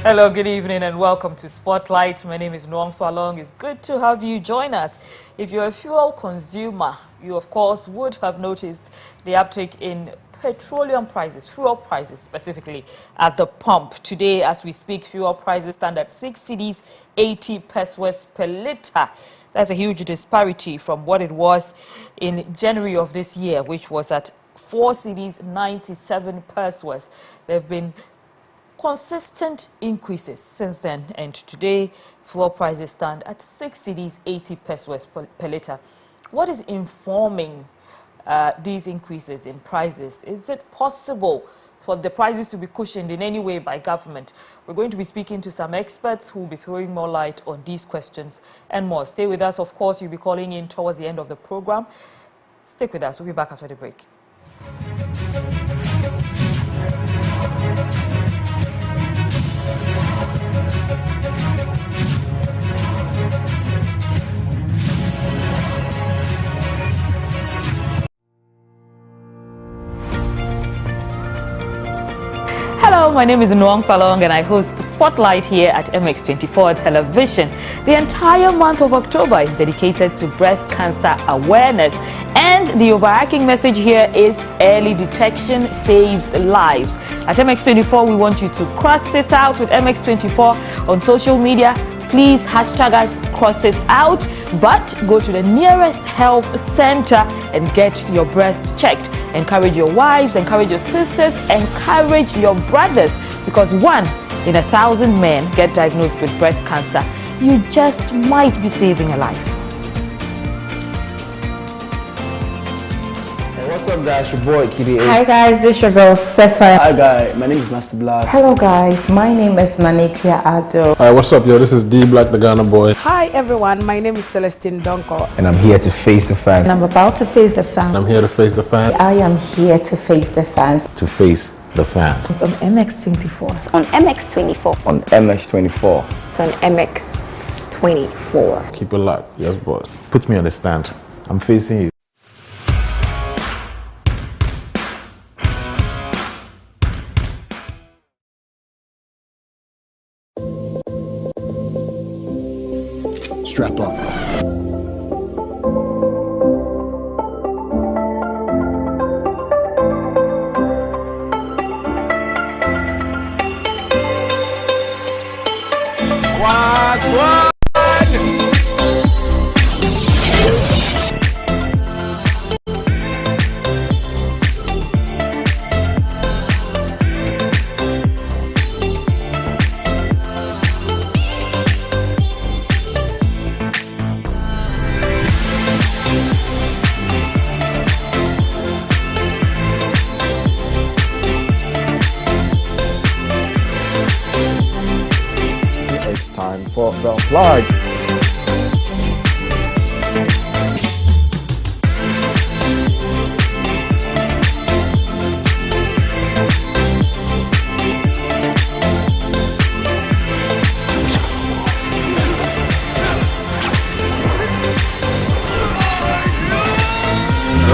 Hello, good evening and welcome to Spotlight. My name is Noam Falong. It's good to have you join us. If you're a fuel consumer, you of course would have noticed the uptick in petroleum prices, fuel prices specifically at the pump. Today, as we speak, fuel prices stand at 6 cedis 80 pesos per litre. That's a huge disparity from what it was in January of this year, which was at 4 cedis 97 pesos. There have been consistent increases since then, and today fuel prices stand at 6 cedis 80 pesos per litre. What is informing these increases in prices? Is it possible for the prices to be cushioned in any way by government? We're going to be speaking to some experts who will be throwing more light on these questions and more. Stay with us. Of course, you'll be calling in towards the end of the program. Stick with us. We'll be back after the break. Hello, my name is Noam Falong and I host Spotlight here at MX24 Television. The entire month of October is dedicated to breast cancer awareness, and the overarching message here is early detection saves lives. At MX24, we want you to cross it out with MX24 on social media. Please hashtag us, cross it out, but go to the nearest health center and get your breast checked. Encourage your wives, encourage your sisters, encourage your brothers, because 1 in 1,000 men get diagnosed with breast cancer. You just might be saving a life. What's up, guys? Your boy Kidi. Hi guys, this is your girl Sefa. Hi guys, my name is Nasty Black. Hello guys, my name is Nanikia Ado. Hi, what's up, yo? This is D Black, the Ghana boy. Hi everyone, my name is Celestine Donko. And I'm here to face the fans. And I'm about to face the fans. I'm here to face the fans. I am here to face the fans. To face the fans. It's on MX24. It's on MX24. On MX24. It's on MX24. Keep it locked. Yes, boss. Put me on the stand. I'm facing you. Strap up. What? It's time for the plug.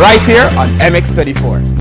Right here on MX24.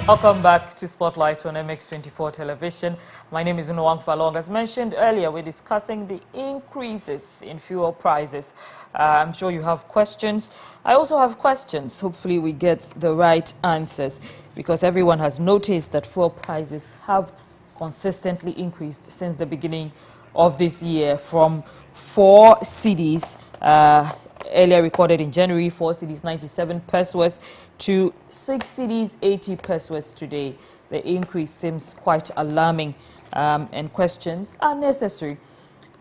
Welcome back to Spotlight on MX24 Television. My name is Noam Falong. As mentioned earlier, we're discussing the increases in fuel prices. I'm sure you have questions. I also have questions. Hopefully we get the right answers, because everyone has noticed that fuel prices have consistently increased since the beginning of this year, from 4 cedis earlier recorded in January, 4 cedis 97 pesos, to 6 cedis 80 pesos today. The increase seems quite alarming, and questions are necessary.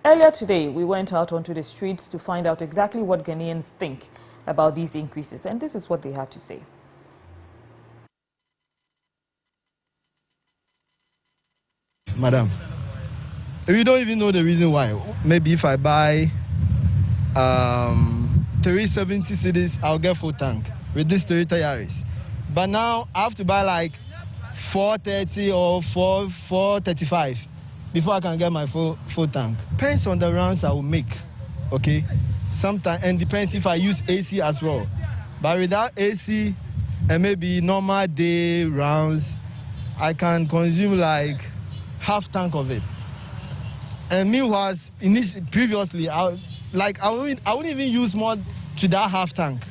Earlier today, we went out onto the streets to find out exactly what Ghanaians think about these increases, and this is what they had to say. Madam, if you don't even know the reason why, maybe if I buy 370 cedis, I'll get full tank with this Toyota Yaris. But now I have to buy like 430 or 435 before I can get my full tank. Depends on the rounds I will make, okay? Sometimes, and depends if I use AC as well. But without AC and maybe normal day rounds, I can consume like half tank of it. And meanwhile, previously, I wouldn't even use more to that half tank.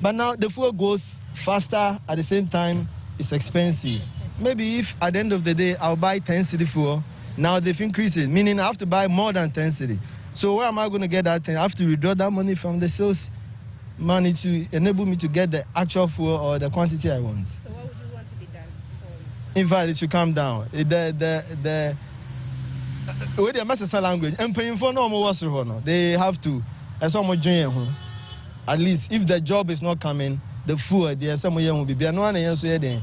But now the fuel goes faster, at the same time, it's expensive. Maybe if at the end of the day, I'll buy 10 cedi fuel, now they've increased it, meaning I have to buy more than 10 cedi. So where am I going to get that 10? I have to withdraw that money from the sales money to enable me to get the actual fuel or the quantity I want. So what would you want to be done? In fact, it should come down. With the master language, and paying for no more, they have to. As someone join, at least if the job is not coming, the food there someone will be. No one else here.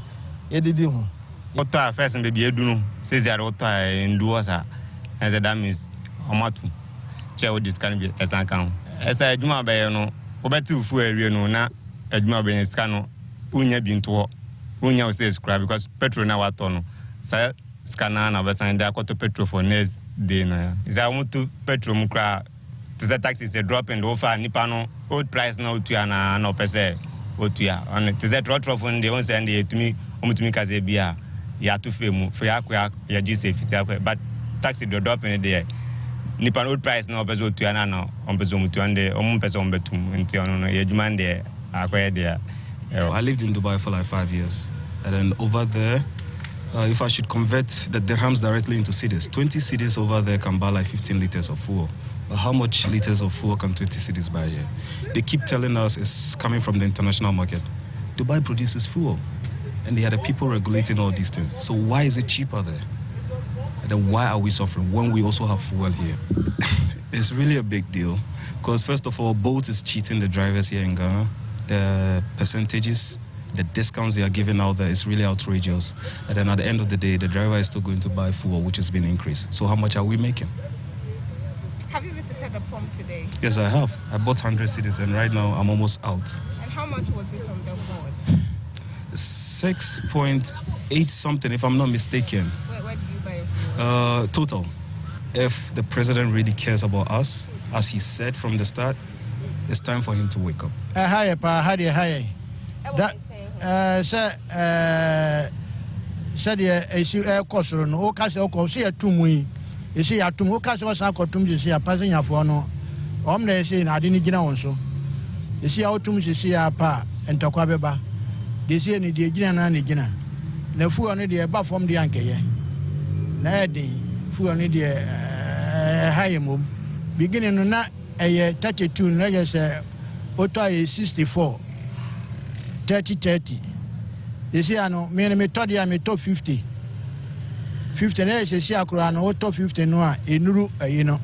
What first and baby do says that what and do us and that means Omatu. Chair this can be as I count. As I do my bayano, Obetu for na a Juma Ben Scano, Unya bin to Unya says crab because petrol now at on. Sir. Scanner na besa nda kwato petrol for next day na is I want to petrol mukra to the tax is a drop and offer nipa no old price na otua na no pese otua on to the trot from the one send to me omutumi kaze bia ya to femu for ya ya ji safety but taxi do drop in there nipa old price na pese otua na no on pese omutua nde omum pese ombetum nti on no ye djuma nde akoye there. I lived in Dubai for like 5 years, and then over there, if I should convert the dirhams directly into cedis, 20 cedis over there can buy like 15 liters of fuel. But how much liters of fuel can 20 cedis buy here? They keep telling us it's coming from the international market. Dubai produces fuel, and they are the people regulating all these things. So why is it cheaper there? And then why are we suffering when we also have fuel here? It's really a big deal, because first of all, Bolt is cheating the drivers here in Ghana. The percentages, the discounts they are giving out there is really outrageous. And then at the end of the day, the driver is still going to buy fuel, which has been increased. So how much are we making? Have you visited the pump today? Yes, I have. I bought 100 cedis, and right now I'm almost out. And how much was it on the board? 6.8 something, if I'm not mistaken. Where do you buy your fuel? Total. If the president really cares about us, as he said from the start, it's time for him to wake up. Hi. That said the cost no cash or see a tomb. You see a tomb, cash was a cotum, you see a passing of one. Omne say, I didn't get on so. You see how tombs you see a pa and Tokabeba. They see any Gina and Gina. The fool on the above from the anchor. Nadi, fool on the high move. Beginning on that. 32, let's say, Otta is 64, 30. You see, I know, me told you I'm a top 50. 50, let's say, I could top 50 no, you know.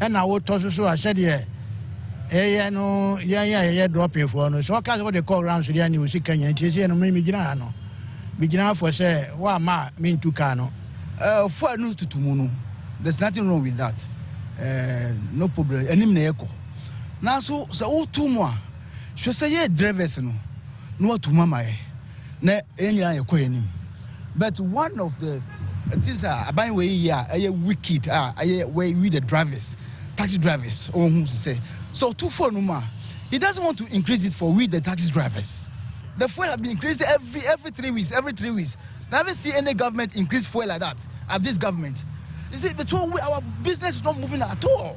And I would toss so I said, yeah, no, yeah, dropping for no. So I can't what they call rounds, the new sick and you see, and maybe Ginano. Begin for say, what ma mean to Cano? For news to Tumuno. There's nothing wrong with that. No problem. Any echo. Now, so 2 more. She say, yeah, drivers no to mama. Ne, any equanim. But one of the things are buying way here, a wicked, way with the drivers, taxi drivers, or who say. So 2 for no more. He doesn't want to increase it for with the taxi drivers. The fuel has been increased every 3 weeks, every 3 weeks. I haven't seen any government increase fuel like that. Of this government. You see, our business is not moving at all.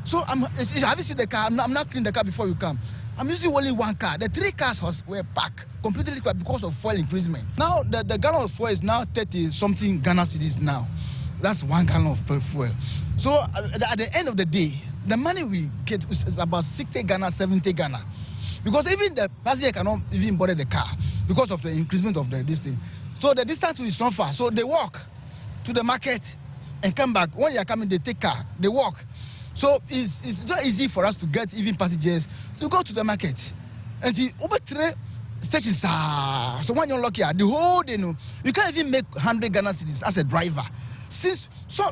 So have you seen the car? I'm not cleaning the car before you come. I'm using only 1 car. The 3 cars were packed completely because of fuel increasement. Now the gallon of fuel is now 30 something Ghana cedis now. That's 1 gallon of fuel. So at the end of the day, the money we get is about 60 Ghana, 70 Ghana. Because even the passenger cannot even bother the car because of the increasement of the distance. So the distance is not far. So they walk to the market and come back. When they are coming, they take car, they walk. So it's not easy for us to get even passengers to go to the market. And the over 3 stations are, so when you're lucky, the whole day, you can't even make 100 Ghana cedis as a driver. Since, so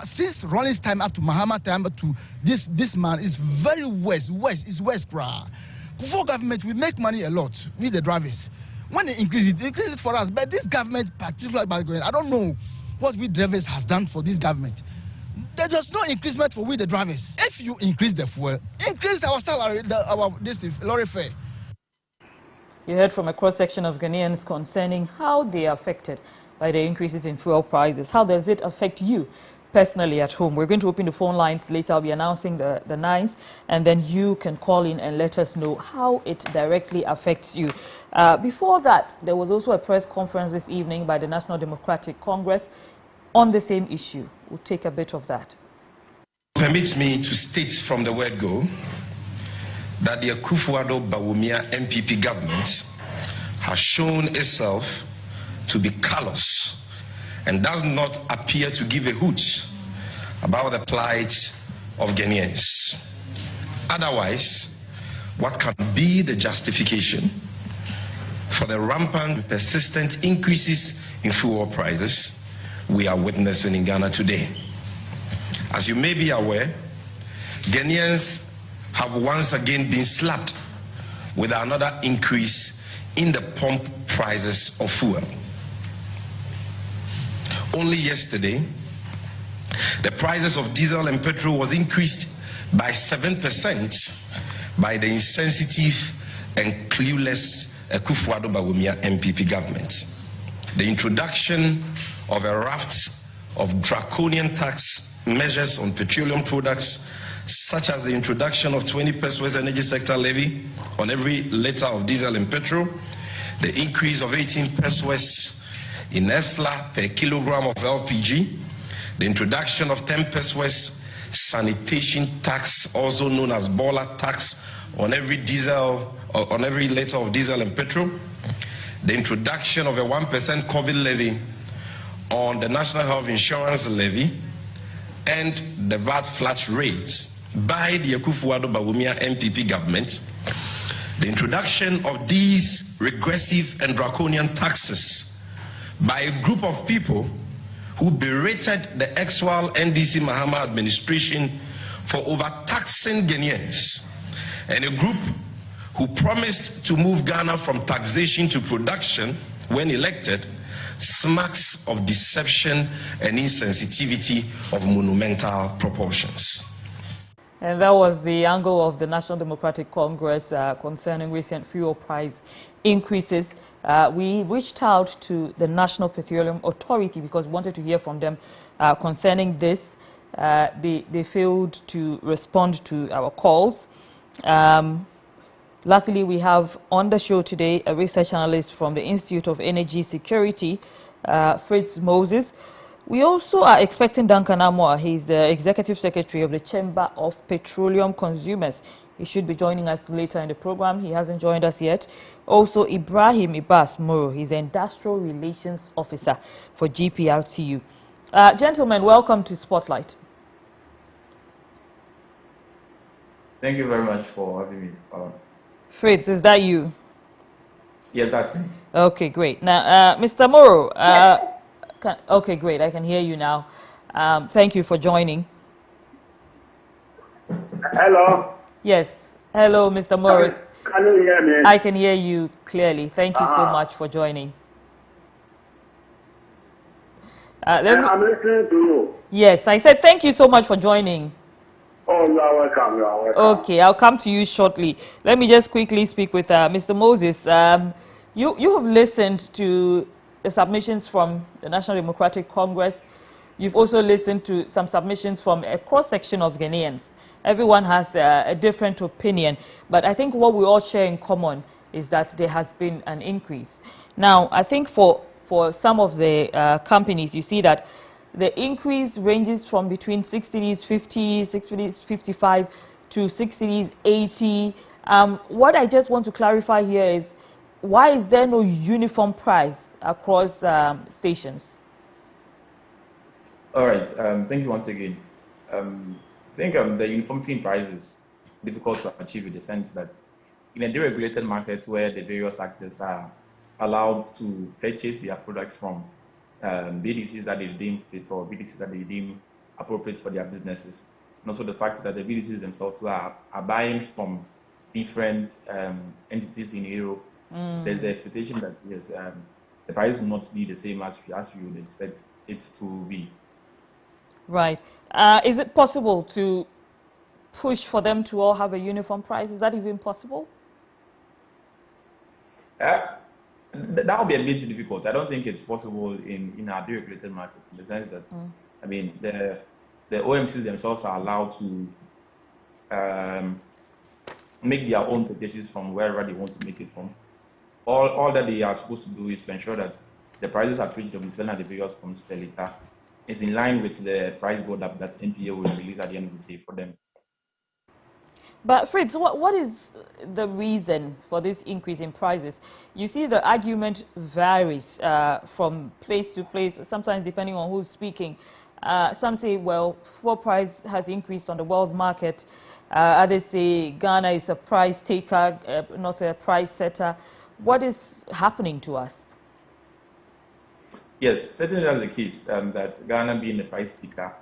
since Rollins time up to Mahama time up to this man is very west cry. For government, we make money a lot with the drivers. When they increase it for us. But this government, particularly by going, I don't know what we drivers has done for this government. There's no increasement for we the drivers. If you increase the fuel, increase our salary, lorry fare. You heard from a cross-section of Ghanaians concerning how they are affected by the increases in fuel prices. How does it affect you personally at home? We're going to open the phone lines later. I'll be announcing the nines, and then you can call in and let us know how it directly affects you. Before that, there was also a press conference this evening by the National Democratic Congress on the same issue. We'll take a bit of that. Permits me to state from the word go that the Akufo-Addo Bawumia MPP government has shown itself to be callous and does not appear to give a hoot about the plight of Ghanaians. Otherwise, what can be the justification for the rampant and persistent increases in fuel prices we are witnessing in Ghana today? As you may be aware, Ghanaians have once again been slapped with another increase in the pump prices of fuel. Only yesterday, the prices of diesel and petrol was increased by 7% by the insensitive and clueless Akufo-Addo Bawumia MPP government. The introduction of a raft of draconian tax measures on petroleum products, such as the introduction of 20 pesos energy sector levy on every liter of diesel and petrol, the increase of 18 pesos in ESLA per kilogram of LPG, the introduction of 10 pesos sanitation tax, also known as Bola tax, on every liter of diesel and petrol, the introduction of a 1% COVID levy on the National Health Insurance levy, and the VAT flat rate by the Akufo-Addo Bawumia MPP government, the introduction of these regressive and draconian taxes by a group of people who berated the ex-Wal NDC Mahama administration for overtaxing Ghanaians, and a group who promised to move Ghana from taxation to production when elected, smacks of deception and insensitivity of monumental proportions. And that was the angle of the National Democratic Congress concerning recent fuel price increases. We reached out to the National Petroleum Authority because we wanted to hear from them concerning this. They failed to respond to our calls. Luckily, we have on the show today a research analyst from the Institute of Energy Security, Fritz Moses. We also are expecting Duncan Amoah. He's the Executive Secretary of the Chamber of Petroleum Consumers. He should be joining us later in the program. He hasn't joined us yet. Also, Ibrahim Ibas Moro. He's the Industrial Relations Officer for GPRTU. Gentlemen, welcome to Spotlight. Thank you very much for having me. Fritz, is that you? Yes, that's me. Okay, great. Now, Mr. Moro, okay, great. I can hear you now. Thank you for joining. Hello. Yes. Hello, Mr. Moro. Can you hear me? I can hear you clearly. Thank you so much for joining. I'm listening to you. Yes, I said thank you so much for joining. Oh, you are welcome. You are welcome. Okay, I'll come to you shortly. Let me just quickly speak with Mr. Moses. You have listened to the submissions from the National Democratic Congress. You've also listened to some submissions from a cross-section of Ghanaians. Everyone has a different opinion, but I think what we all share in common is that there has been an increase. Now, I think for some of the companies, you see that the increase ranges from between 6 cities 50, 6 cities 55 to 6 cities 80. What I just want to clarify here is, why is there no uniform price across stations? All right. Thank you once again. I think the uniformity in price is difficult to achieve in the sense that in a deregulated market where the various actors are allowed to purchase their products from BDCs that they deem fit or BDCs that they deem appropriate for their businesses. And also the fact that the BDCs themselves are buying from different entities in Europe. There's the expectation that yes, the price will not be the same as we would expect it to be. Right. Is it possible to push for them to all have a uniform price? Is that even possible? That would be a bit difficult. I don't think it's possible in our deregulated market, in the sense that, I mean, the OMCs themselves are allowed to make their own purchases from wherever they want to make it from. All that they are supposed to do is to ensure that the prices at which they'll be selling at the various pumps per liter is in line with the price board that NPA will release at the end of the day for them. But Fritz, what is the reason for this increase in prices? You see, the argument varies from place to place, sometimes depending on who's speaking. Some say, well, fuel price has increased on the world market. Others say Ghana is a price taker, not a price setter. What is happening to us? Yes, certainly that's the case. That Ghana being the price taker,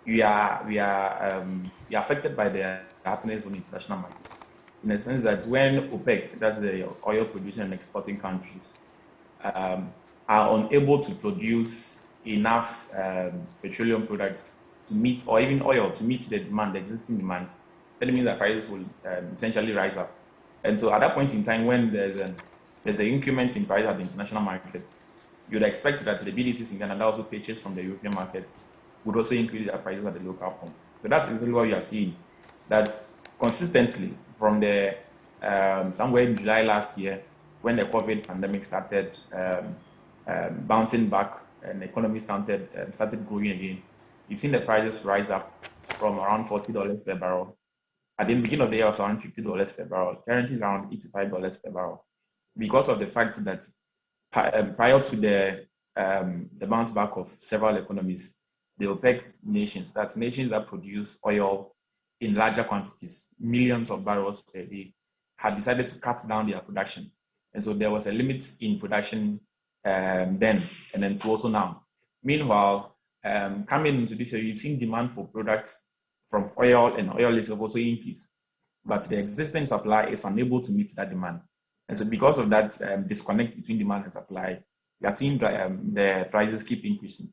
we are affected by the happenings on the international markets, in the sense that when OPEC, that's the oil producing and exporting countries, are unable to produce enough petroleum products to meet, or even oil to meet the demand, the existing demand, that means that prices will essentially rise up. And so at that point in time, when there's an increment in price at the international market, you'd expect that the BDCs in Canada also purchase from the European market would also increase their prices at the local pump. So that's exactly what we are seeing. That consistently from the somewhere in July last year, when the COVID pandemic started bouncing back and the economy started growing again, you've seen the prices rise up from around $40 per barrel. At the beginning of the year, it was around $50 per barrel. Currently, around $85 per barrel, because of the fact that prior to the bounce back of several economies, the OPEC nations, that's nations that produce oil in larger quantities, millions of barrels per day, had decided to cut down their production. And so there was a limit in production then, and then to also now. Meanwhile, coming into this year, you've seen demand for products from oil and oil have also increased, but the existing supply is unable to meet that demand. And so because of that disconnect between demand and supply, we are seeing the prices keep increasing.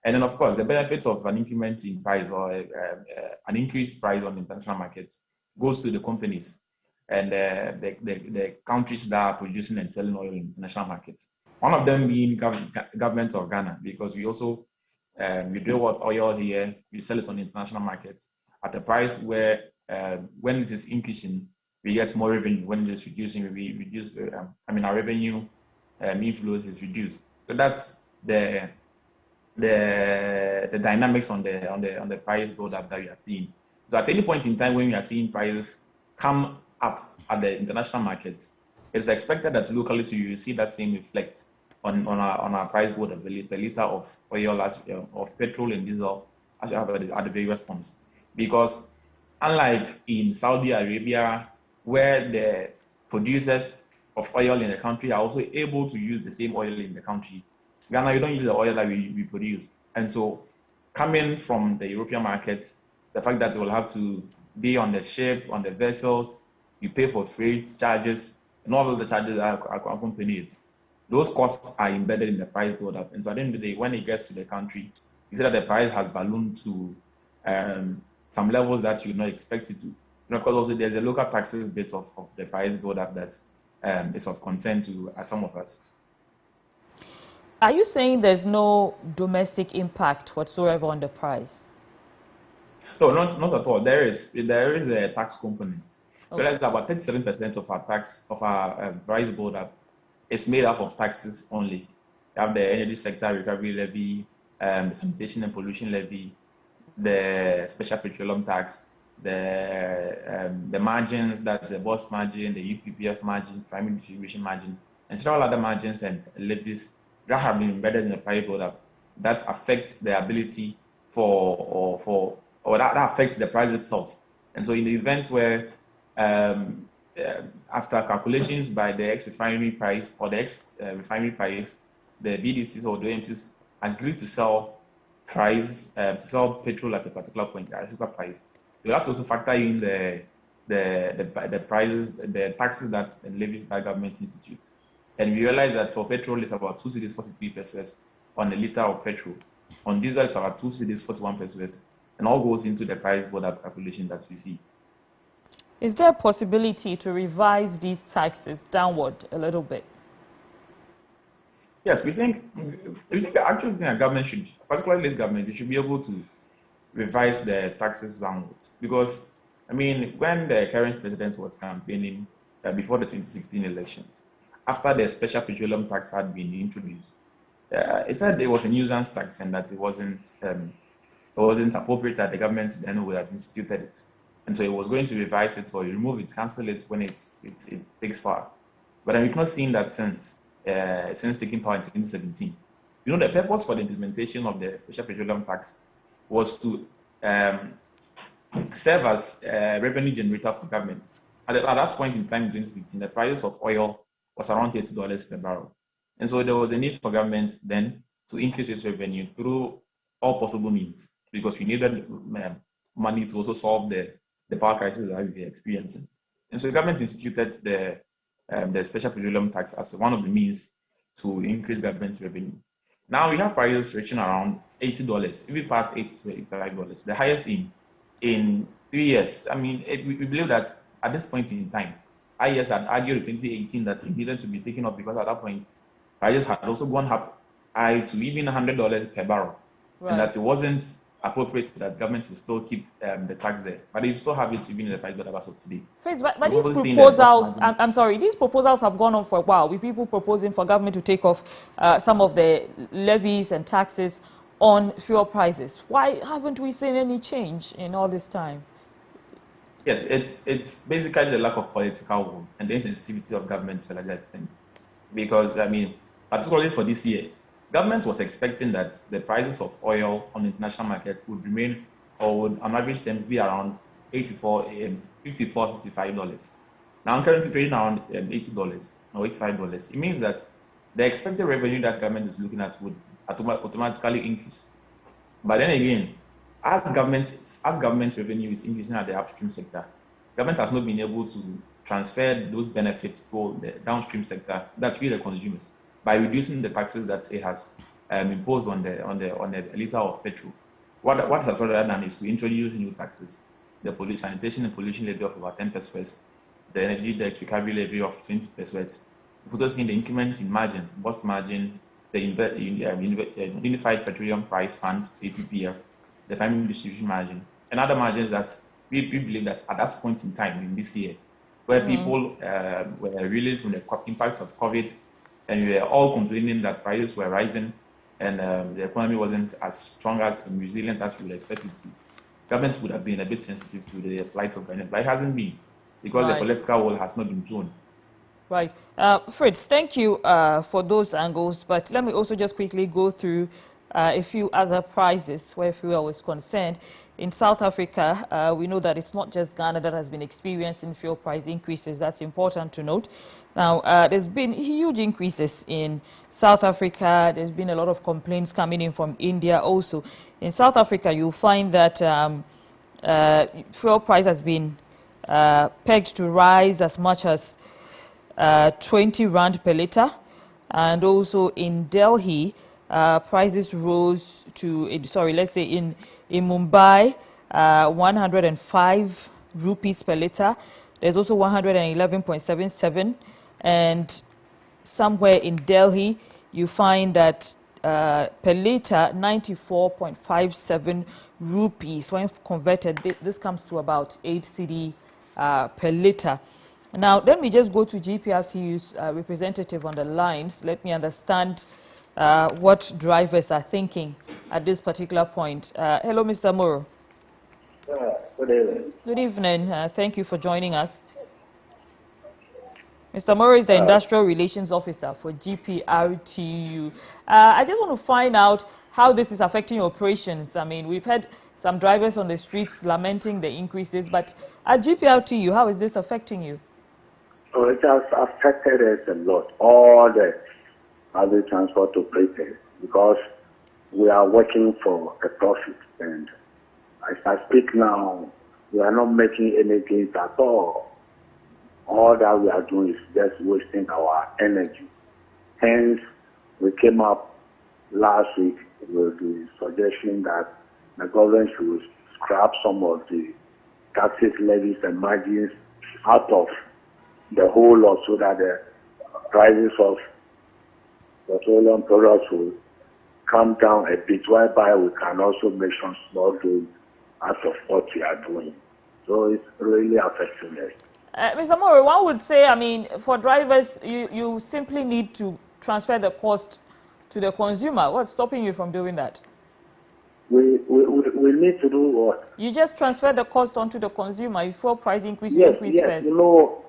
And then, of course, the benefits of an increment in price or an increased price on the international markets goes to the companies and the countries that are producing and selling oil in international markets. One of them being government of Ghana, because we also we drill what oil here, we sell it on the international markets at a price where when it is increasing, we get more revenue. When it is reducing, we reduce. Our revenue inflows is reduced. So that's the dynamics on the price build up that we are seeing. So at any point in time when we are seeing prices come up at the international markets, it's expected that locally too you will see that same reflect on our price build up per liter of oil, of petrol and diesel as you have at the various pumps. Because unlike in Saudi Arabia, where the producers of oil in the country are also able to use the same oil in the country, Ghana, you don't use the oil that we produce. And so coming from the European markets, the fact that you will have to be on the ship, on the vessels, you pay for freight charges, and all of the charges that accompany it. Those costs are embedded in the price build-up. And so at the end of the day, when it gets to the country, you see that the price has ballooned to some levels that you not expect it to. And of course, also there's a local taxes bit of the price build-up that is of concern to some of us. Are you saying there's no domestic impact whatsoever on the price? No, not at all. There is a tax component. Okay. Realize that about 37% of our price build-up is made up of taxes only. You have the energy sector recovery levy, the sanitation and pollution levy, the special petroleum tax, the margins, that's the BOS margin, the UPPF margin, primary distribution margin, and several other margins and levies that have been embedded in the price build-up that affects the ability or that affects the price itself. And so in the event where after calculations by the ex-refinery price or the ex-refinery price, the BDCs or the OMCs agree to sell price to sell petrol at a particular point, at a super price, you have to also factor in the prices, the taxes that and levies that government institutes. And we realize that for petrol, it's about 2 cedis 43 pesos on a liter of petrol. On diesel, it's about 2 cedis 41 pesos, and all goes into the price border calculation that we see. Is there a possibility to revise these taxes downward a little bit? Yes, we think actually think a government should, particularly this government, they should be able to revise the taxes downwards. Because, I mean, when the current president was campaigning before the 2016 elections, after the special petroleum tax had been introduced, it said it was a nuisance tax and that it wasn't appropriate that the government then would have instituted it. And so it was going to revise it or remove it, cancel it when it takes power. But we've not seen that since taking power in 2017. You know, the purpose for the implementation of the special petroleum tax was to serve as a revenue generator for government. At that point in time in 2015, the price of oil was around $30 per barrel. And so there was a need for government then to increase its revenue through all possible means because we needed money to also solve the power crisis that we were experiencing. And so the government instituted the special petroleum tax as one of the means to increase government's revenue. Now we have prices reaching around $80, even past $80 to $85, the highest in 3 years. I mean, we believe that at this point in time, IES had argued in 2018 that it needed to be taken up because at that point, prices had also gone up high to even $100 per barrel, right. And that it wasn't appropriate that government will still keep the tax there. But they still have it even in the price as of today. But these proposals, I'm sorry, these proposals have gone on for a while with people proposing for government to take off some of the levies and taxes on fuel prices. Why haven't we seen any change in all this time? Yes, it's basically the lack of political will and the insensitivity of government to a larger extent. Because, I mean, particularly for this year, government was expecting that the prices of oil on the international market would remain or would on average terms be around $54, $55. Now currently trading around $80 or $85. It means that the expected revenue that government is looking at would automatically increase. But then again, as government revenue is increasing at the upstream sector, government has not been able to transfer those benefits to the downstream sector, that's really the consumers, by reducing the taxes that it has imposed on the liter of petrol. What has rather done is to introduce new taxes: the sanitation and pollution levy of about 10 pesos, the energy debt recovery levy of 20 pesos. We've also seen the increments in margins, bust margin, the Unified Petroleum Price Fund (APPF), the family distribution margin, and other margins that we believe that at that point in time in this year, where people were reeling from the impacts of COVID, and we were all complaining that prices were rising and the economy wasn't as strong as and resilient as we would expect it to. Government would have been a bit sensitive to the plight of Ghana, but it hasn't been because the political will has not been thrown. Right. Fritz, thank you for those angles, but let me also just quickly go through a few other prices where fuel is concerned. In South Africa, we know that it's not just Ghana that has been experiencing fuel price increases. That's important to note. Now, there's been huge increases in South Africa. There's been a lot of complaints coming in from India also. In South Africa, you'll find that fuel price has been pegged to rise as much as 20 rand per liter, and also in Delhi, prices rose to, let's say in Mumbai, 105 rupees per liter. There's also 111.77, and somewhere in Delhi, you find that per liter, 94.57 rupees. When converted, this comes to about 8 cedi per liter. Now, let me just go to GPRTU's representative on the lines. Let me understand what drivers are thinking at this particular point. Hello, Mr. Moro. Good evening. Good evening. Thank you for joining us. Mr. Moro is the Industrial Relations Officer for GPRTU. I just want to find out how this is affecting operations. I mean, we've had some drivers on the streets lamenting the increases, but at GPRTU, how is this affecting you? So it has affected us a lot, all the public transport operators, because we are working for a profit. And as I speak now, we are not making any gains at all. All that we are doing is just wasting our energy. Hence, we came up last week with the suggestion that the government should scrap some of the taxes, levies, and margins out of the whole lot so that the prices of petroleum products will come down a bit, whereby we can also make some small gains out of what we are doing. So it's really affecting us. Mr. Moro, one would say, I mean, for drivers, you simply need to transfer the cost to the consumer. What's stopping you from doing that? We need to do what? You just transfer the cost onto the consumer. Before price increase, Yes, you increase first. You know,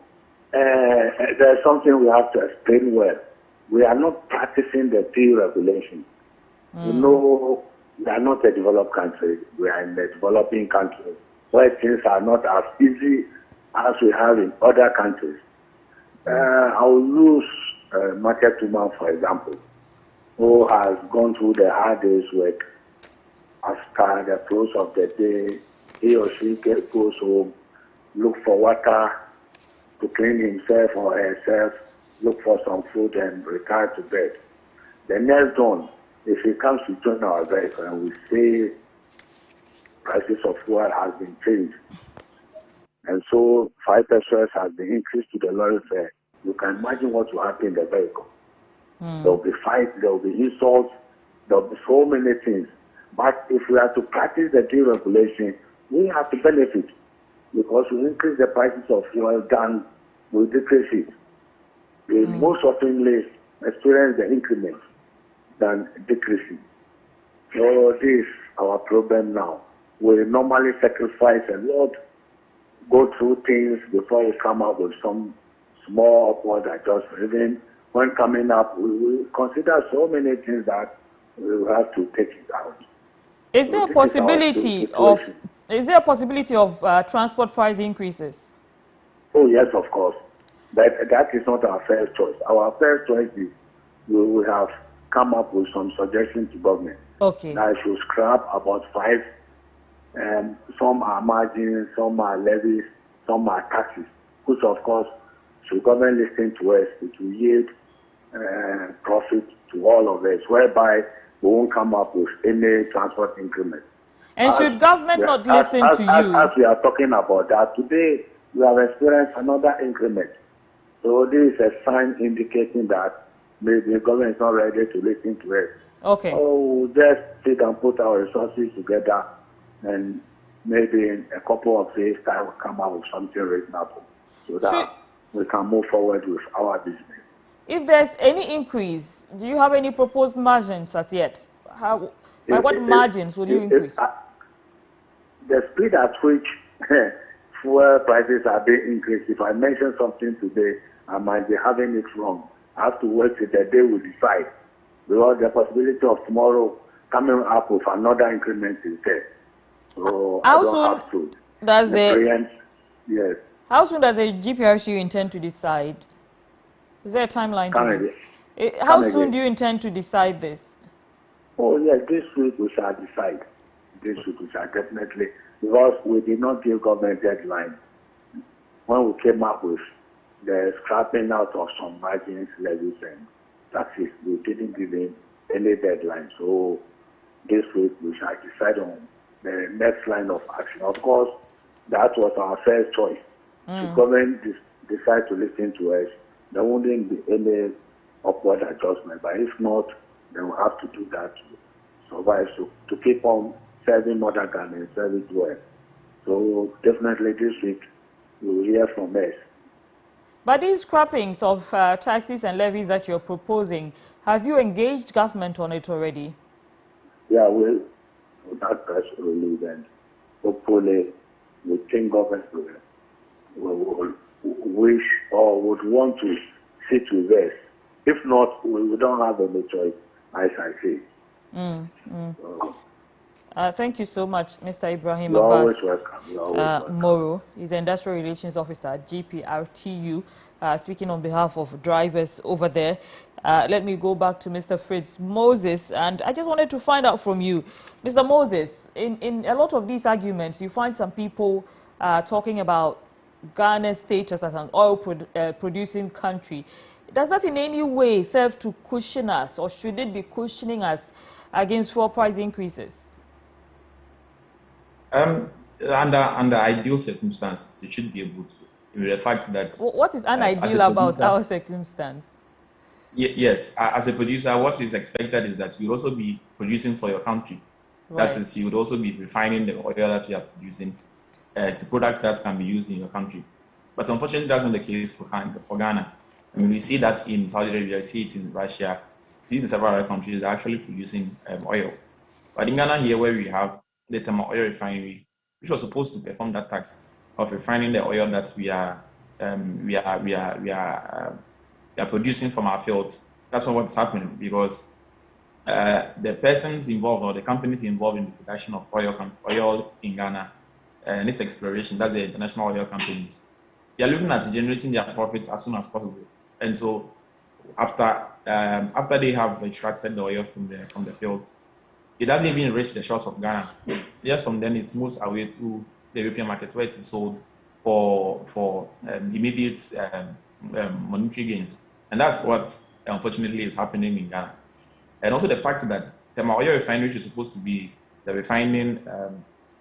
there's something we have to explain well. We are not practicing the deregulation. You know, we are not a developed country. We are in a developing country where things are not as easy as we have in other countries. I will use market woman, for example, who has gone through the hard day's work. After the close of the day, he or she goes home, look for water to clean himself or herself, look for some food and retire to bed. The next dawn, if he comes to join our vehicle and we say prices of fuel has been changed, and so 5 pesos has been increased to the lorry fare, you can imagine what will happen in the vehicle. There will be fights, there will be insults, there will be so many things. But if we are to practice the deregulation, we have to benefit because we increase the prices of fuel, then we decrease it. We most often experience the increments than decreasing. So this is our problem now. We normally sacrifice a lot, go through things before we come up with some small upward adjustment. Even when coming up, we consider so many things that we will have to take it out. Is there a possibility of transport price increases? Oh yes, of course. But that is not our first choice. Our first choice is we have come up with some suggestions to government. Okay. That should scrap about 5. Some are margins, some are levies, some are taxes, which of course, should government listen to us, it will yield profit to all of us, whereby we won't come up with any transport increment. And should government not listen to you? As we are talking about that, today we have experienced another increment. So this is a sign indicating that maybe the government is not ready to listen to us. Okay. So just sit and put our resources together, and maybe in a couple of days time we'll come out with something reasonable so that we can move forward with our business. If there's any increase, do you have any proposed margins as yet? By what margins will you increase? The speed at which fuel prices are being increased, if I mention something today, I might be having it wrong. I have to wait till the day we decide. Because the possibility of tomorrow coming up with another increment is there. So how I don't soon have to. Does Yes. How soon does the GPRC intend to decide? Is there a timeline to this? How soon do you intend to decide this? Oh, yes, this week we shall decide. This week we shall definitely, because we did not give government deadline. When we came up with the scrapping out of some margins, levies, and taxes, we didn't give them any deadline. So this week we shall decide on the next line of action. Of course, that was our first choice. If government decide to listen to us, there wouldn't be any upward adjustment. But if not, then we'll have to do that to survive, to keep on serving Mother Ghana and serve it well. So definitely this week you will hear from us. But these scrappings of taxes and levies that you're proposing, have you engaged government on it already? Yeah, that press release, and hopefully we think government will wish or would want to sit with us. If not, we don't have any choice, as I say. Thank you so much, Mr. Ibrahim You're Abbas. always welcome. You're always welcome. Moro is the Industrial Relations Officer at GPRTU, speaking on behalf of drivers over there. Let me go back to Mr. Fritz Moses, and I just wanted to find out from you, Mr. Moses, in a lot of these arguments, you find some people talking about Ghana's status as an oil producing country. Does that in any way serve to cushion us, or should it be cushioning us against fuel price increases? Under ideal circumstances, it should be able to. The fact that What is unideal about our circumstance? Yes, as a producer, what is expected is that you also be producing for your country. Right. That is, you would also be refining the oil that you are producing to product that can be used in your country. But unfortunately, that's not the case for Ghana. I mean, we see that in Saudi Arabia, we see it in Russia, in several other countries are actually producing oil. But in Ghana here, where we have the thermal oil refinery, which was supposed to perform that task of refining the oil that we are producing from our fields, that's not what's happening, because the persons involved or the companies involved in the production of oil in Ghana and its exploration, that's the international oil companies, they are looking at generating their profits as soon as possible. And so after they have extracted the oil from the fields, it doesn't even reach the shores of Ghana. Just from then it moves away to the European market, where it is sold for immediate monetary gains. And that's what unfortunately is happening in Ghana. And also the fact that the oil refinery, which is supposed to be the refining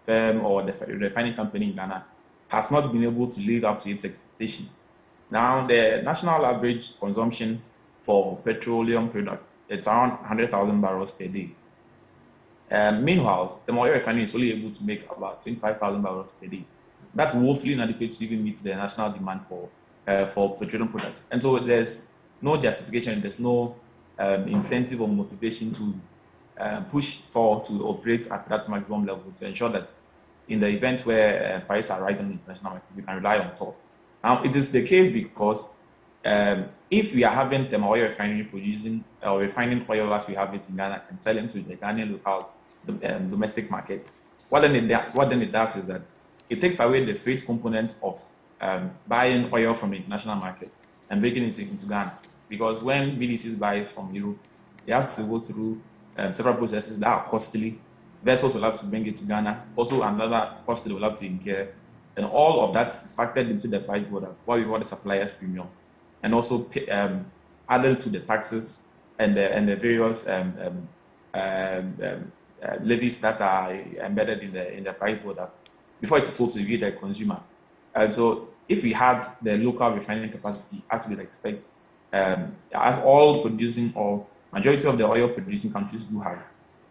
firm or the refining company in Ghana, has not been able to live up to its expectation. Now, the national average consumption for petroleum products, it's around 100,000 barrels per day. Meanwhile, the oil refinery is only able to make about 25,000 barrels per day. That's woefully inadequate to even meet the national demand for petroleum products. And so there's no justification, there's no incentive or motivation to push for to operate at that maximum level to ensure that in the event where prices are rising on the international market, we can rely on top. Now, it is the case because if we are having the oil refinery producing or refining oil as we have it in Ghana and selling to the Ghanaian local domestic market, what then it does is that it takes away the freight component of buying oil from the international market and bringing it into Ghana. Because when BDCs buy from Europe, they have to go through several processes that are costly. Vessels will have to bring it to Ghana. Also, another cost they will have to incur. And all of that is factored into the price border, what we call the supplier's premium. And also added to the taxes and the various levies that are embedded in the price border before it is sold to the consumer. And so if we had the local refining capacity, as we'd expect, as all producing or majority of the oil producing countries do have,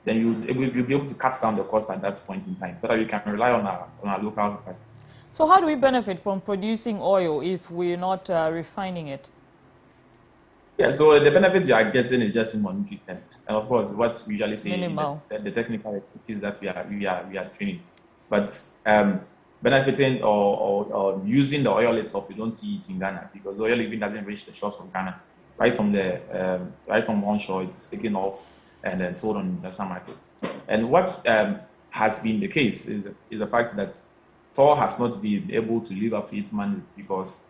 then you'll be able to cut down the cost at that point in time so that we can rely on our local capacity. So how do we benefit from producing oil if we're not refining it? Yeah, so the benefit you are getting is just in monetary terms, and of course, what we usually say minimal. The technical expertise that we are training, but benefiting or using the oil itself, we don't see it in Ghana because oil even doesn't reach the shores of Ghana. Right from onshore, it's taken off and then sold on the international market. And what has been the case is the fact that TOR has not been able to live up to its mandate because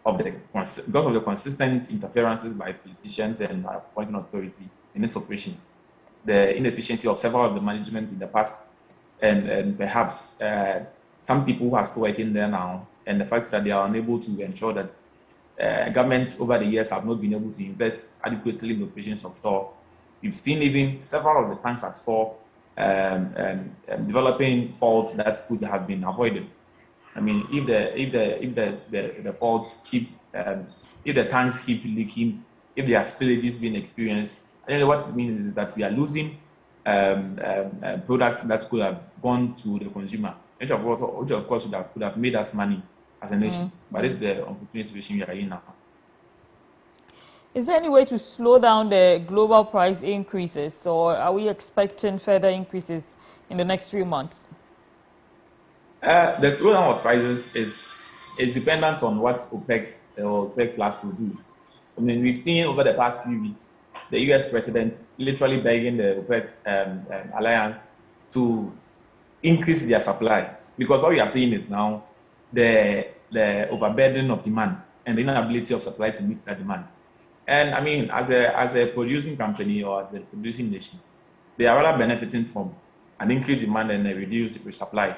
of the consistent interferences by politicians and appointing authority in its operations, the inefficiency of several of the management in the past, and perhaps some people who are still working there now, and the fact that they are unable to ensure that governments over the years have not been able to invest adequately in the operations of TOR. We've seen even several of the tanks at TOR developing faults that could have been avoided. I mean, if the faults keep, if the tanks keep leaking, if there are spillages being experienced, I think what it means is that we are losing products that could have gone to the consumer, which of course could have made us money as a nation. But it's the unfortunate situation we are in now. Is there any way to slow down the global price increases, or are we expecting further increases in the next few months? The slowdown of prices is dependent on what OPEC or OPEC Plus will do. I mean, we've seen over the past few weeks the U.S. president literally begging the OPEC alliance to increase their supply, because what we are seeing is now the overburden of demand and the inability of supply to meet that demand. And I mean, as a producing company or as a producing nation, they are rather benefiting from an increased demand and a reduced supply.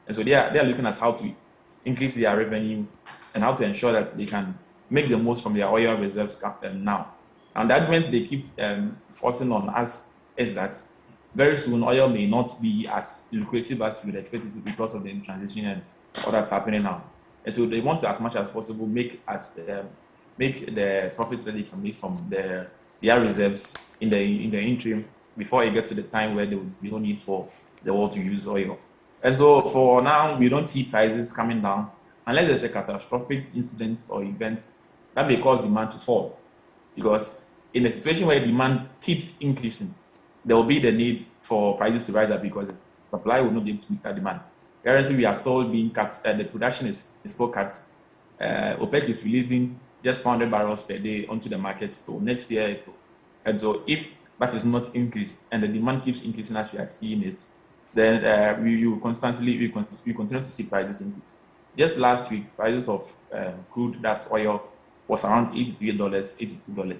And so they are looking at how to increase their revenue and how to ensure that they can make the most from their oil reserves now. And the argument they keep forcing on us is that very soon oil may not be as lucrative as we would expect it to because of the transition and all that's happening now. And so they want to, as much as possible, make the profits that they can make from their reserves in the interim before it gets to the time where there will be no need for the world to use oil. And so for now, we don't see prices coming down unless there's a catastrophic incident or event that may cause demand to fall. Because in a situation where demand keeps increasing, there will be the need for prices to rise up because the supply will not be able to meet that demand. Currently, we are still being cut. The production is still cut. OPEC is releasing just 400 barrels per day onto the market till next year, April. And so if that is not increased and the demand keeps increasing as we are seeing it, then we continue to see prices increase. Just last week, prices of crude, that's oil, was around $83, $82.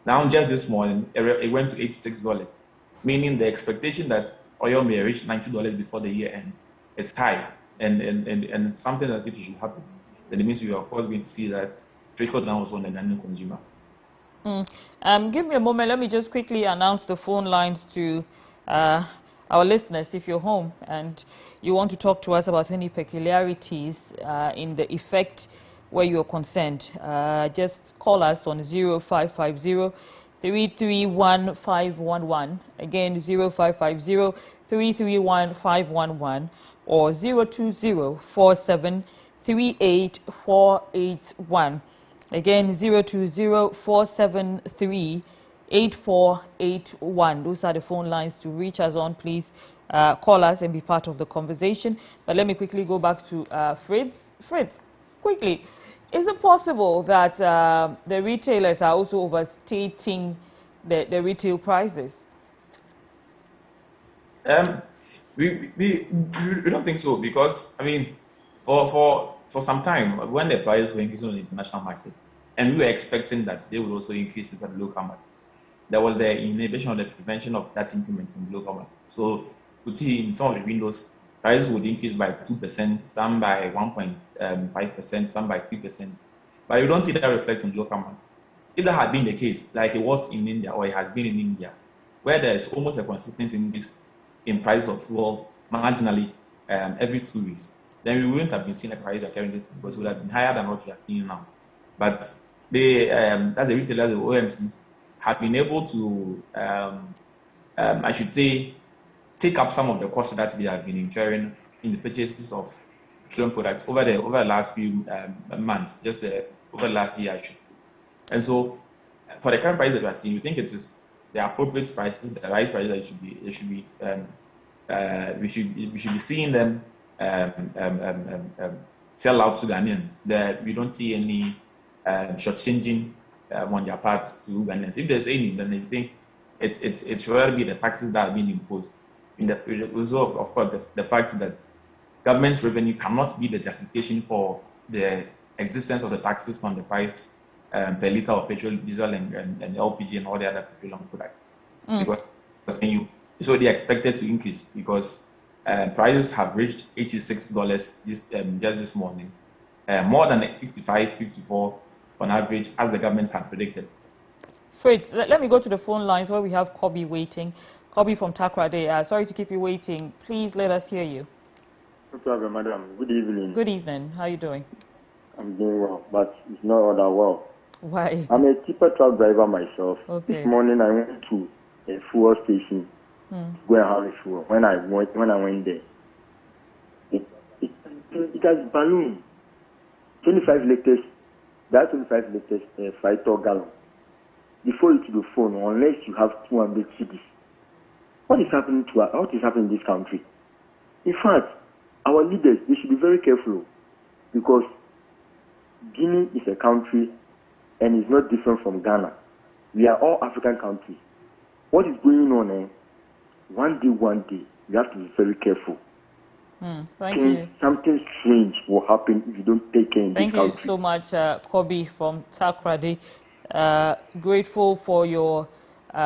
Now, just this morning, it went to $86, meaning the expectation that oil may reach $90 before the year ends is high, and something that if it should happen, then it means we are of course going to see that trickle down also on the Ghanaian consumer. Give me a moment. Let me just quickly announce the phone lines to our listeners. If you're home and you want to talk to us about any peculiarities in the effect where you're concerned, just call us on 0550 331 511. Again, 0550 331 511 or 020 47 38 481. Again, 020-473-8481. Those are the phone lines to reach us on. Please call us and be part of the conversation. But let me quickly go back to Fritz. Fritz, quickly, is it possible that the retailers are also overstating the retail prices? We don't think so because, I mean, for some time, when the prices were increasing on the international market, and we were expecting that they would also increase it at the local market, there was the inhibition or the prevention of that increment in the local market. So, we see in some of the windows, prices would increase by 2%, some by 1.5%, some by 3%. But you don't see that reflect on the local market. If that had been the case, like it was in India or it has been in India, where there is almost a consistent increase in price of fuel marginally every 2 weeks, then we wouldn't have been seeing a price that currently because it would have been higher than what we are seeing now. But they, as the retailers, the OMCs, have been able to, I should say, take up some of the costs that they have been incurring in the purchases of petroleum products over the last few months, over the last year, I should say. And so, for the current price that we are seeing, we think it is the appropriate prices, the right prices that we should be seeing them sell out to Ghanaians. That we don't see any shortchanging on their part to Ghanaians. If there's any, then I think it should rather be the taxes that are being imposed. In the result, of course, the fact that government's revenue cannot be the justification for the existence of the taxes on the price per liter of petrol, diesel, and LPG and all the other petroleum products. Because so they are expected to increase because prices have reached $86 just this morning, more than 55, 54 on average, as the government had predicted. Fritz, let me go to the phone lines where we have Kobe waiting. Kobe from Takrade. Sorry to keep you waiting. Please let us hear you. No problem, madam. Good evening. Good evening. How are you doing? I'm doing well, but it's not all that well. Why? I'm a tipper truck driver myself. Okay. This morning I went to a fuel station to go and have a fuel. When I went there, it has ballooned 25 liters. That 25 liters 5 gallon. Before you to the phone, unless you have 200 cedis. What is happening in this country? In fact, our leaders, they should be very careful because Guinea is a country and it's not different from Ghana. We are all African countries. What is going on? One day, you have to be very careful. Thank you. Something strange will happen if you don't take care in this country. Thank you so much, Kobe from Takrade. Grateful for your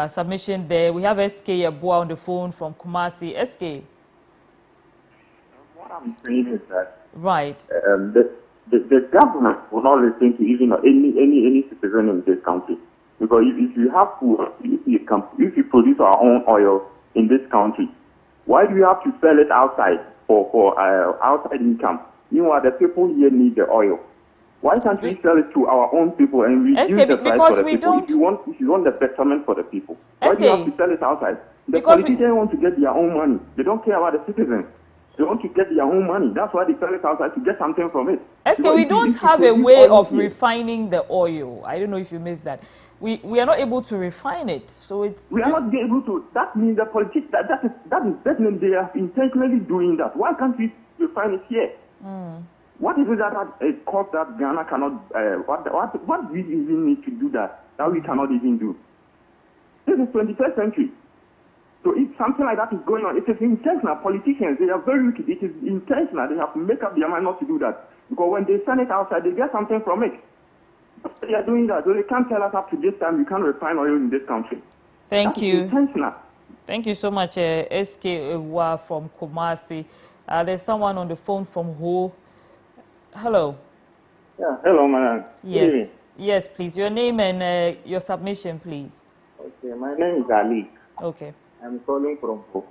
submission there. We have SK Abua on the phone from Kumasi. SK. What I'm saying is that Right. The government will not listen to even any citizen in this country. Because if you have food, if you produce our own oil in this country, why do you have to sell it outside for outside income? Meanwhile, the people here need the oil. Why can't we sell it to our own people and reduce the price for the people? If you want the betterment for the people, why do you have to sell it outside? The politicians want to get their own money. They don't care about the citizens. They want to get their own money. That's why they sell it outside to get something from it. SK, we don't have a way of refining the oil. I don't know if you missed that. We are not able to refine it, so it's... We are not able to. That means the politics, that is definitely, they are intentionally doing that. Why can't we refine it here? What is it that caused that Ghana cannot, what do we even need to do that we cannot even do? This is 21st century. So if something like that is going on, it is intentional. Politicians, they are very wicked. It is intentional. They have to make up their mind not to do that. Because when they send it outside, they get something from it. They are doing that. So they can't tell us up to this time you can't refine oil in this country. Thank you. Intentional. Thank you so much, SK Ewa from Kumasi. There's someone on the phone from Ho. Hello. Yeah, hello, madam. Yes. Yes, please. Your name and your submission, please. Okay, my name is Ali. Okay. I'm calling from Ho.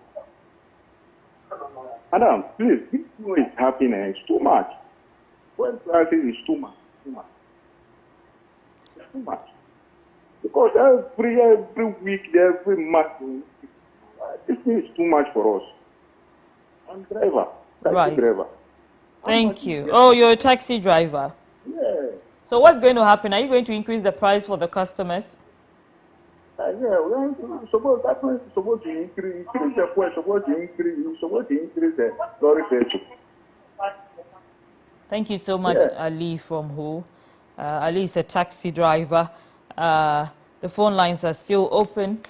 Madam, please, this thing is happening. It's too much. When prices is too much. It's too much. Because every week, every month, this thing is too much for us. I'm driver. Right. Driver. Thank you. Oh, you're a taxi driver. Yeah. So what's going to happen? Are you going to increase the price for the customers? Yeah, we're supposed to increase the price, supposed to increase the lorry fare. Thank you so much, Ali from Ho. Ali is a taxi driver. The phone lines are still open.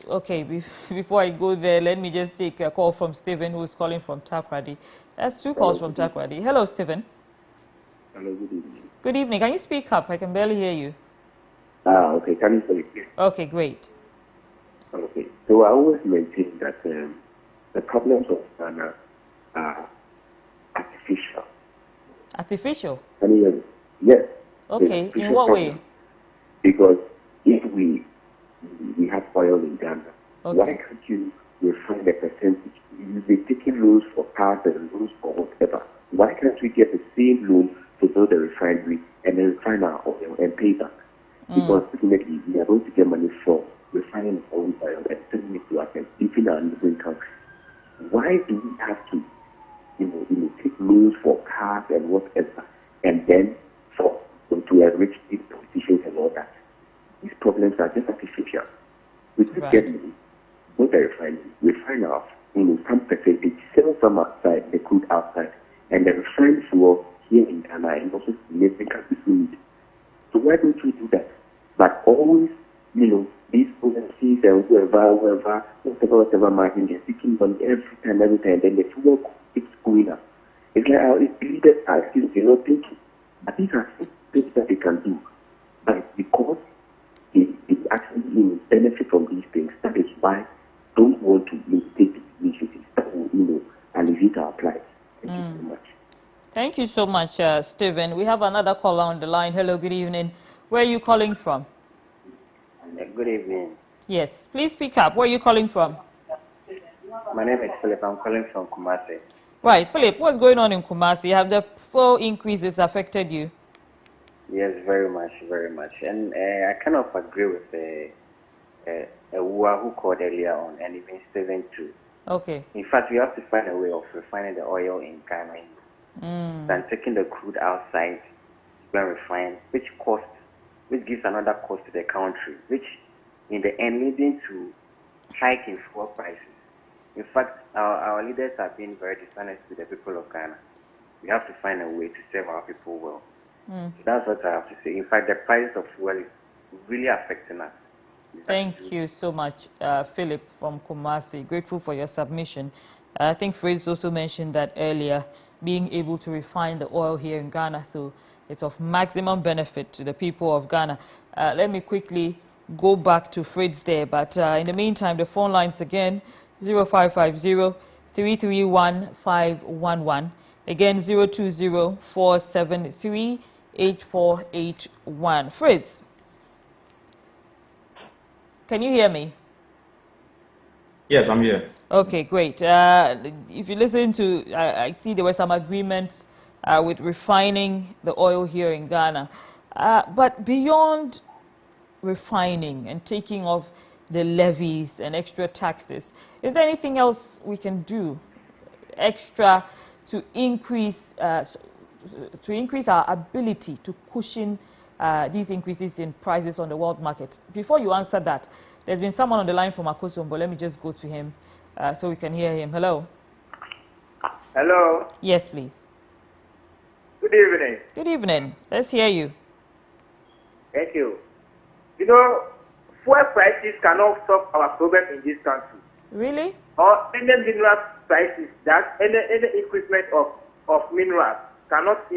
Okay, before I go there, let me just take a call from Stephen, who is calling from Takrady. That's two calls from Takrady. Hello, Stephen. Hello, good evening. Good evening. Can you speak up? I can barely hear you. Okay. Can you speak? Okay, great. Okay. So I always maintain that the problems of Ghana are artificial. Artificial? Can you hear me? Yes. Okay. In what way? Because if we have oil in Ghana, okay, why can't you refine the percentage? You'll be taking loans for cars and loans for whatever. Why can't we get the same loan to build a refinery and then refine our oil and pay back? Because ultimately we are going to get money from refining our own oil and sending it to us and even our neighboring countries. Why do we have to, take loans for cars and whatever, and then to enrich these politicians and all that? These problems are just artificial. We just get money, go to the refinery, refine our, some percentage, sell some outside, the crude outside, and the refined fuel here in Ghana and also neighboring countries we need. So why don't we do that? But always, these policies and whatever margin, they're seeking money every time, then the fuel keeps going up. It's like our leaders are still not thinking. But these are things that they can do. But because they actually benefit from these things, that is why don't want to take the initiatives that will, alleviate our plight. Thank you so much. Thank you so much, Stephen. We have another caller on the line. Hello, good evening. Where are you calling from? Good evening. Yes, please speak up. Where are you calling from? My name is Philip. I'm calling from Kumasi. Right, Philip, what's going on in Kumasi? Have the fuel increases affected you? Yes, very much, very much. And I kind of agree with who called earlier on, and even Stephen too. Okay. In fact, we have to find a way of refining the oil in Ghana than taking the crude outside to refine, which gives another cost to the country, which in the end leading to hike in fuel prices. In fact, our leaders have been very dishonest with the people of Ghana. We have to find a way to serve our people well. So that's what I have to say. In fact, the price of fuel is really affecting us. Thank you so much, Philip from Kumasi. Grateful for your submission. I think Fritz also mentioned that earlier, being able to refine the oil here in Ghana, so it's of maximum benefit to the people of Ghana. Let me quickly go back to Fritz there, but in the meantime, the phone lines again, 0550-331-511. Again, 020-473-8481. Fritz, can you hear me? Yes, I'm here. Okay, great. If you listen to, I see there were some agreements with refining the oil here in Ghana. But beyond refining and taking off the levies and extra taxes, is there anything else we can do extra to increase our ability to cushion these increases in prices on the world market? Before you answer that, there's been someone on the line from Akosombo. Let me just go to him so we can hear him. Hello. Hello. Yes, please. Good evening. Good evening. Let's hear you. Thank you. You know, fuel prices cannot solve our problem in this country. Really? Or any mineral prices, that any increment of minerals cannot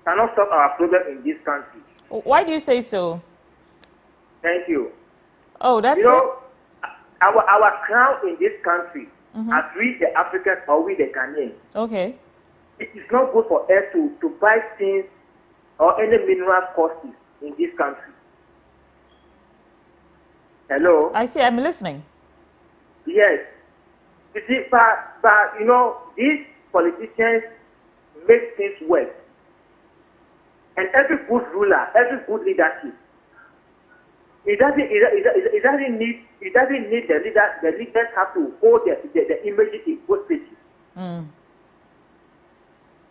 solve our problem in this country. Why do you say so? Thank you. Oh, that's you know, our crown in this country, Mm-hmm. as we the Africans or we the Ghanaians, Okay. it is not good for us to buy things or any mineral costs in this country. Hello? I see. I'm listening. Yes. You see, but you know, these politicians make things work. And every good ruler, every good leadership, it doesn't need the leaders. The leaders have to hold the image in good places. Mm.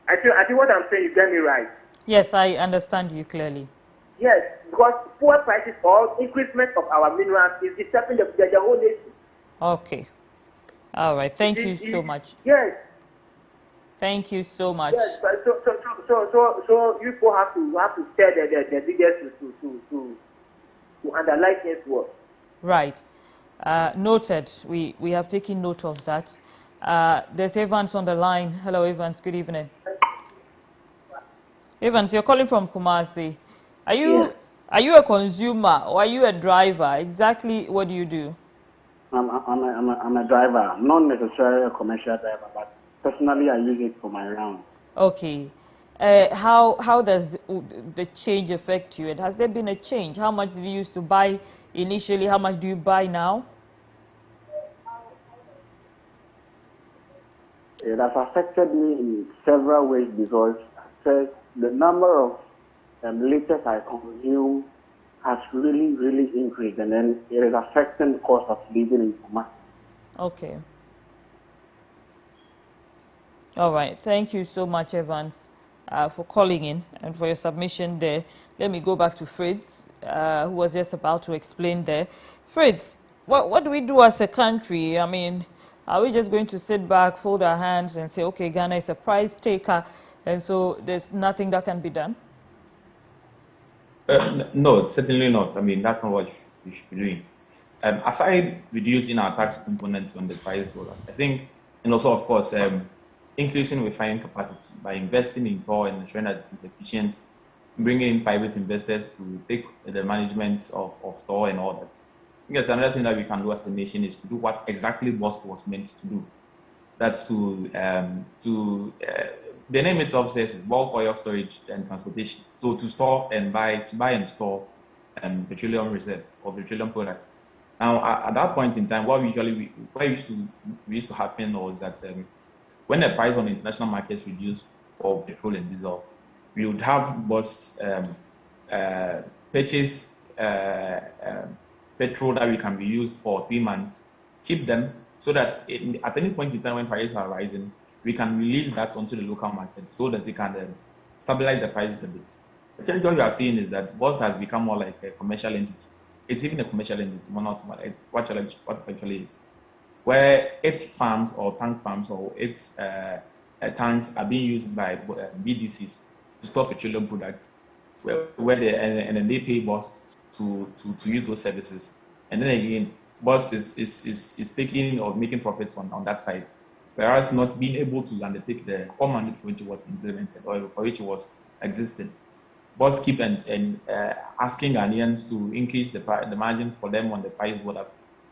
I think what I'm saying, you get me right. Yes, I understand you clearly. Yes, because poor prices or increasement of our minerals is disturbing the whole nation. Okay. All right. Thank you so much. Yes. Thank you so much. Yes, but so you people have to tell the leaders to underline things well. Right. Noted. We have taken note of that. There's Evans on the line. Hello, Evans. Good evening. Evans, you're calling from Kumasi. Are you a consumer or are you a driver? Exactly what do you do? I'm a driver, not necessarily a commercial driver, but personally I use it for my rounds. Okay. How does the change affect you? And has there been a change? How much did you used to buy initially? How much do you buy now? It has affected me in several ways because first, the number of liters I consume has really increased, and then it is affecting the cost of living in Kumasi. Okay. All right. Thank you so much, Evans, for calling in and for your submission there. Let me go back to Fritz, who was just about to explain there. Fritz, what do we do as a country? I mean, are we just going to sit back, fold our hands and say, okay, Ghana is a price taker, and so there's nothing that can be done? No, certainly not. I mean, that's not what you should be doing. Aside reducing our tax component on the price dollar, I think, and also, of course, increasing refining capacity by investing in TOR and ensuring that it is efficient, bringing in private investors to take the management of TOR and all that. I think that's another thing that we can do as a nation is to do what exactly BOST was meant to do. That's the name itself says is bulk oil storage and transportation. So to store and buy and store petroleum reserve or petroleum products. Now at that point in time, what used to happen was that when the price on the international markets reduced for petrol and diesel, we would have BOST purchase petrol that we can be used for 3 months, keep them so that at any point in time when prices are rising, we can release that onto the local market so that they can stabilize the prices a bit. Actually, what you are seeing is that BOST has become more like a commercial entity. It's even a commercial entity, not it's what it actually is, where its farms or tank farms or its tanks are being used by BDCs to store petroleum products, where they pay BOST to use those services, and then again, BOST is taking or making profits on that side. Whereas not being able to undertake the core mandate for which it was implemented or for which it was existing. Boss keep asking Ghanaians to increase the margin for them on the price board.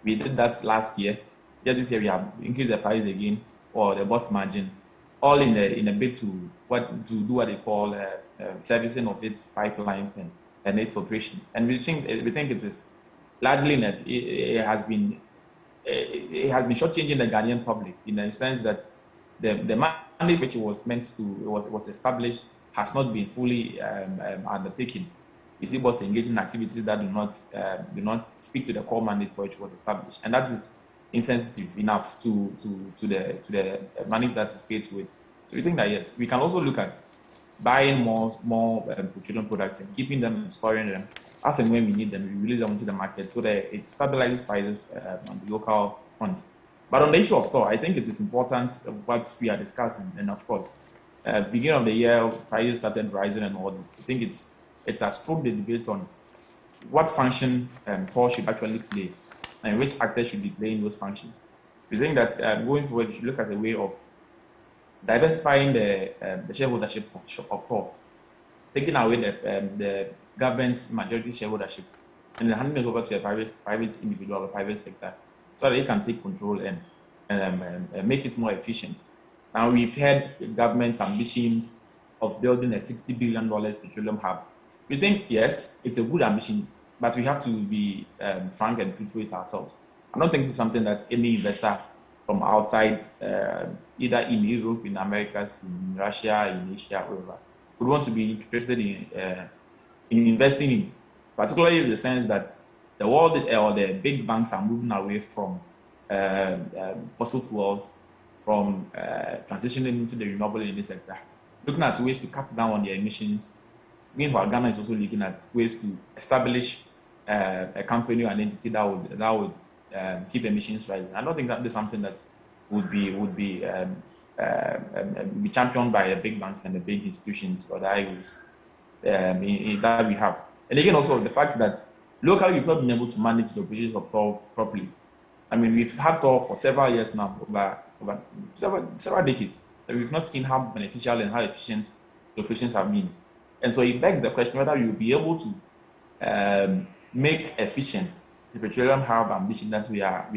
We did that last year. Just this year we have increased the price again for the boss margin, all in a bid to do what they call servicing of its pipelines and its operations. And we think it is largely that it has been shortchanging the Ghanaian public in the sense that the mandate which it was meant to was established has not been fully undertaken. You see, boss engaging in activities that do not speak to the core mandate for which it was established, and that is insensitive enough to the money that is paid to it. So we think that yes, we can also look at buying more petroleum products and keeping them, storing them, as and when we need them, we release them into the market so that it stabilizes prices on the local front. But on the issue of Thor, I think it is important what we are discussing, and of course, beginning of the year, prices started rising and all that. I think it has stroked the debate on what function Thor should actually play and which actors should be playing those functions. We think that going forward, we should look at a way of diversifying the shareholdership of Thor, taking away the government's majority shareholdership and handing it over to a private individual or private sector so that they can take control and make it more efficient. Now, we've had government's ambitions of building a $60 billion petroleum hub. We think, yes, it's a good ambition, but we have to be frank and truthful with ourselves. I don't think it's something that any investor from outside, either in Europe, in Americas, in Russia, in Asia, wherever, would want to be interested in investing in, particularly in the sense that the world or the big banks are moving away from fossil fuels, from transitioning into the renewable energy sector, looking at ways to cut down on their emissions. Meanwhile, Ghana is also looking at ways to establish a company or an entity that would keep emissions rising. I don't think that is something that would be championed by the big banks and the big institutions or the IOs that we have. And again, also the fact that locally we've not been able to manage the operations of Thor properly. I mean, we've had Thor for several years now, over several decades, and we've not seen how beneficial and how efficient the operations have been. And so it begs the question whether you'll be able to make efficient the petroleum hub ambition that we are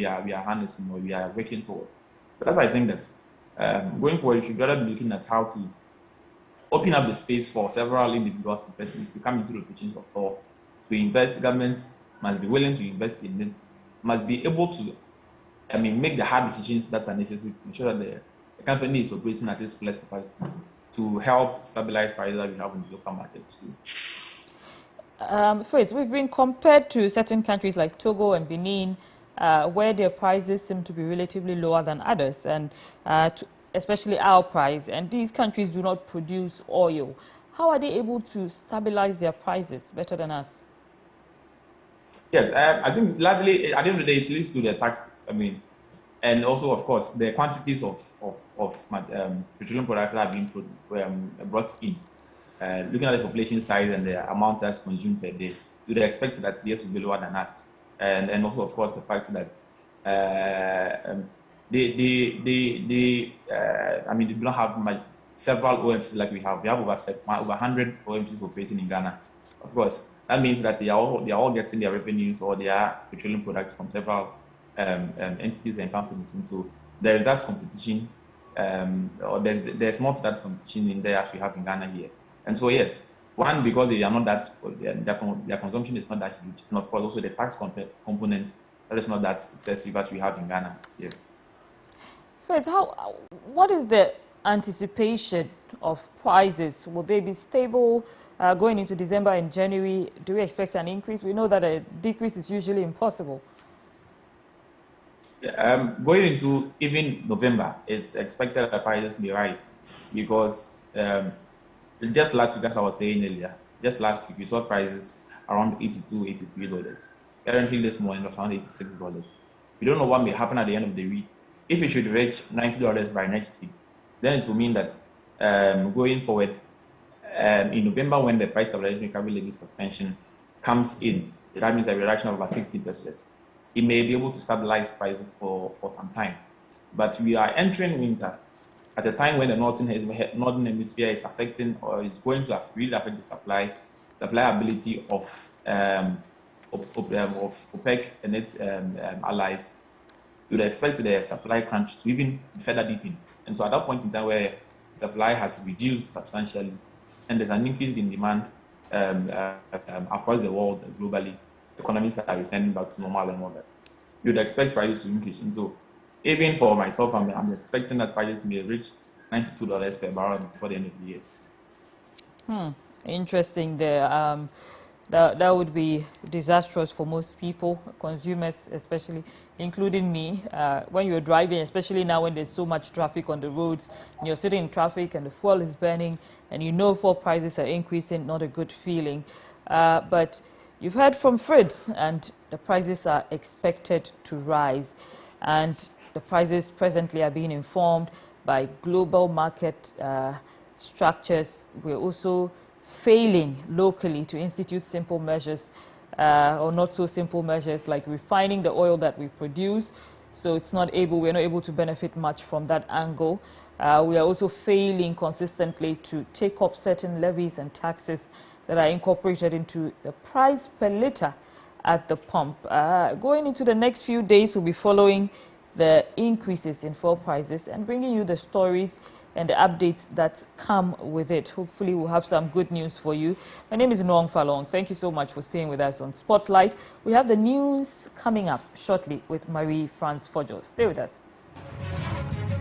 harnessing or we are working towards. But that's why I think that going forward, you should rather be looking at how to open up the space for several individuals and persons to come into the operations of Thor, to invest. Governments must be willing to invest in it, must be able to, make the hard decisions that are necessary to ensure that the company is operating at its fullest capacity to help stabilize prices that we have in the local market too. Fritz, we've been compared to certain countries like Togo and Benin, where their prices seem to be relatively lower than others, and especially our price. And these countries do not produce oil. How are they able to stabilize their prices better than us? Yes, I think largely at the end of the day it leads to the taxes. And also, of course, the quantities of petroleum products that have been brought in. Looking at the population size and the amount that's consumed per day, you'd expect that theirs will be lower than us. And also, of course, the fact that they do not have several OMCs like we have. We have over 100 OMCs operating in Ghana. Of course, that means that they are all getting their revenues or their petroleum products from several entities and companies. And so there is that competition, or there's not that competition in there as we have in Ghana here. And so yes, one, because they are not that, their consumption is not that huge, and of course also the tax component that is not that excessive as we have in Ghana here. Fred, what is the anticipation of prices? Will they be stable going into December and January? Do we expect an increase? We know that a decrease is usually impossible. Going into even November, it's expected that prices may rise because just last week, as I was saying earlier, just last week we saw prices around $82, $83. Currently this morning it was around $86. We don't know what may happen at the end of the week. If it should reach $90 by next week, then it will mean that going forward in November, when the price stabilization recovery levy suspension comes in, that means a reduction of about 60%. It may be able to stabilize prices for some time. But we are entering winter, at a time when the northern hemisphere is affecting or is going to really affect the supply ability of OPEC and its allies, you would expect the supply crunch to even further deepen. And so at that point in time where supply has reduced substantially and there's an increase in demand across the world globally, economies are returning back to normal and all that, you'd expect prices to increase. And so even for myself, I'm expecting that prices may reach $92 per barrel before the end of the year. Interesting there. That would be disastrous for most people, consumers especially, including me. When you're driving, especially now when there's so much traffic on the roads, and you're sitting in traffic and the fuel is burning, and you know fuel prices are increasing, not a good feeling. But you've heard from Fritz, and the prices are expected to rise. And the prices presently are being informed by global market structures. We're also failing locally to institute simple measures or not so simple measures like refining the oil that we produce. So we're not able to benefit much from that angle. We are also failing consistently to take off certain levies and taxes that are incorporated into the price per litre at the pump. Going into the next few days, we'll be following the increases in fuel prices and bringing you the stories and the updates that come with it. Hopefully we'll have some good news for you. My name is Noong Falong. Thank you so much for staying with us on Spotlight. We have the news coming up shortly with Marie-France Fojo. Stay with us.